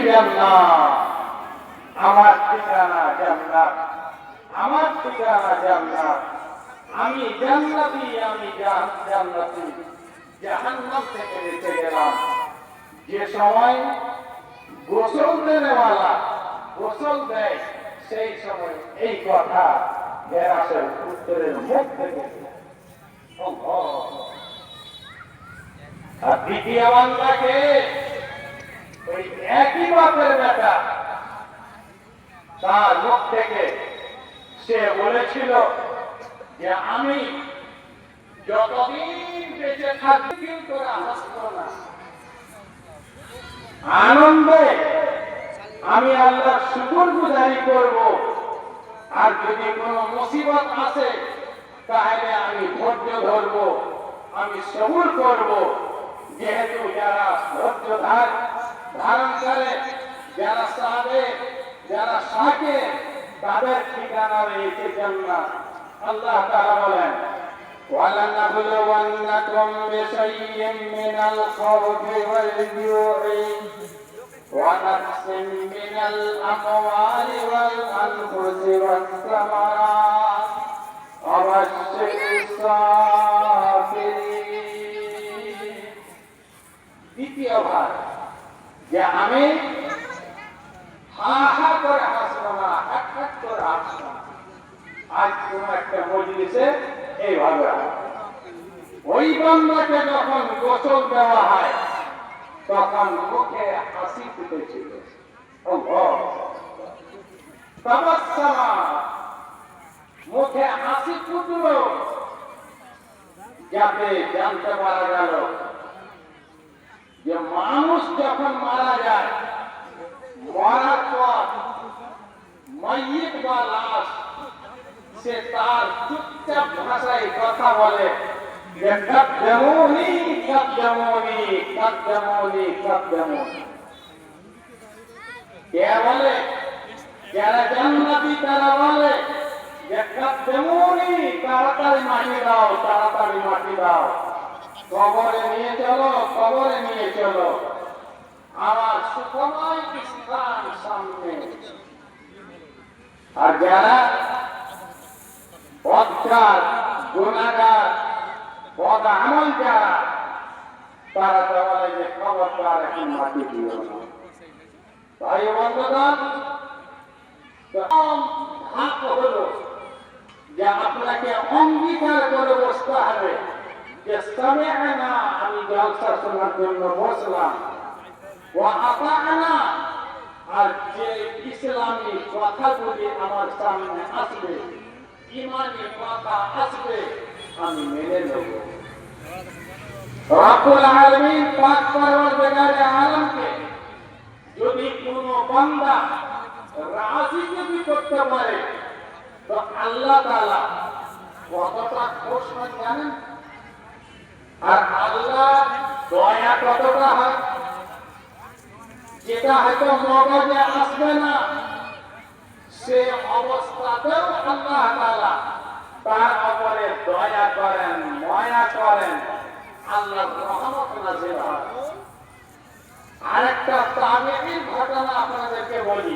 দিবেন না। আমার ঠিকানা জান্নাত, আমার ঠিকানা জান্নাত, আমি জান্নাতি, আমি জান্নাতি, জাহান্নাম থেকে বেঁচে গেলাম। যে সময় গোসল দেনেওয়ালা গোসল দেয়, সেই সময় এই কথা বেরাসের উত্তরের মুখ থেকে। আর দ্বিতীয় বান্দাকে ওই একই বাপের বেটা, তার মুখ থেকে সে বলেছিল যে আমি যতদিন বেঁচে থাকবো কিন্তু হাসবো না, আনন্দে আমি আল্লাহর শুকরগুজারি করব। আর যদি কোনো মুসিবত আসে তাহলে আমি ধৈর্য ধরব, আমি সবুর করব। যেহেতু যারা ধৈর্য ধারণ করে, যারা সাবে, যারা সাকে, তাদের ঠিকানা রয়েছে জান্নাত। আল্লাহ তাআলা বলেন, وَلَنَبْلُوَنَّكُمْ بِشَيْءٍ مِّنَ الْخَوْفِ وَالْجُوعِ وَنَقْصٍ مِّنَ الْأَمْوَالِ وَالْأَنفُسِ وَالثَّمَرَاتِ وَبَشِّرِ الصَّابِرِينَ। দ্বিতীয় ভাগ যে আমি হা হা করে হাসব না, হাক হাক করে হাসব না। আজ কোন একটা মজলিসে এইভাবে ওই বান্দাকে যখন গোসল দেওয়া হয় তখন মুখে হাসি ফুটেছিল, মুখে হাসি ফুটল, যাতে জানতে পারা গেল যে মানুষ যখন মারা যায়, মরার পর মাইয়িত বা লাশ সে তার চুপচাপ ভাষায় কথা বলে যে কাদ্দামুনি কাদ্দামুনি কাদ্দামুনি কাদ্দামুনি। কে বলে? যারা জান্নাতি তারা বলে যে কাদ্দামুনি, তাড়াতাড়ি মাটি দাও, তাড়াতাড়ি মাটি দাও, কবরে নিয়ে চলো, কবরে নিয়ে চলো, আমার সুখময় স্থান সামনে। আর যারা বদকার, গুনাহগার, বদ আমল যারা, তারা তো বলে যে খবরদার এখন মাটি দিও না। তাই বন্ধুগণ, ধাপ হলো যে আপনাকে অঙ্গীকার করে বসতে হবে যে সামি'না, আমি জলসা শোনার জন্য বসলাম, ওয়া আতা'না, আর যে ইসলামী কথাগুলি আমার সামনে আসবে, ইমানি কথা আসবে, আমি মেনে নেব। রব্বুল আলামিন পাক পরওয়ারদিগারে আলমকে যদি কোনো বান্দা রাজি যদি করতে পারে তো আল্লাহ তাআলা কতটা খুশ হন জানেন? আর আল্লাহ দয়া কতটা হয়, যেটা হয়তো মগজে আসবে না, সে অবস্থাতেও আল্লাহ তাআলা তার উপরে দয়া করেন, মায়া করেন, আল্লাহর রহমত নাযিল হয়। আরেকটা তাবেঈর ঘটনা আপনাদেরকে বলি।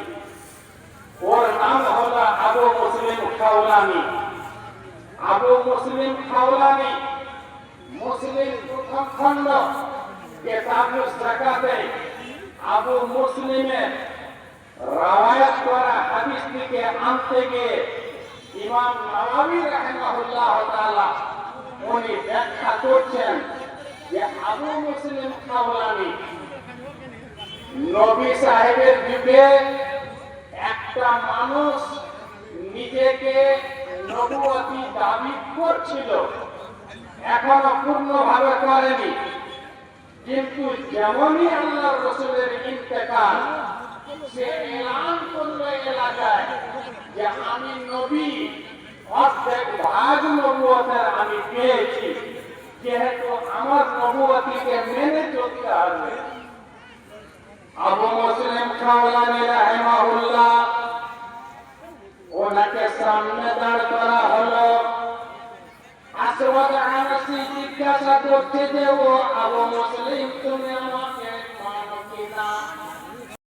ওর নাম হলো আবু মুসলিম খাওলানি। আবু মুসলিম খাওলানি মুসলিম প্রথম খণ্ড কিতাবুস যাকাতে আবু মুসলিমের রাওয়ায়াত করা হাদিস থেকে আনতে গিয়ে ইমাম নাওয়াবী রাহিমাহুল্লাহ তাআলা উনি ব্যাখ্যা করছেন যে আবু মুসলিম খাওলানি নবী সাহেবের যুগে একটা মানুষ নিজেকে নবুয়তি দাবি করছিল, এখনো পূর্ণভাবে করেনি, কিন্তু যেমনই আল্লাহর রাসূলের ইন্তেকাল, সে এলান করলো এলাকায় যে আমি নবী, অর্ধেক ভাগ নবুয়তের আমি পেয়েছি, যেহেতু আমার নবুয়তিকে মেনে চলতে হবে। আবু মুসলিম খাওলানি রাহিমাহুল্লাহ, ওনাকে সামনে দাঁড় করা হলো। আসওয়াদ আনসি জিজ্ঞাসা করছে যে ও আবু মুসলিম, তুমি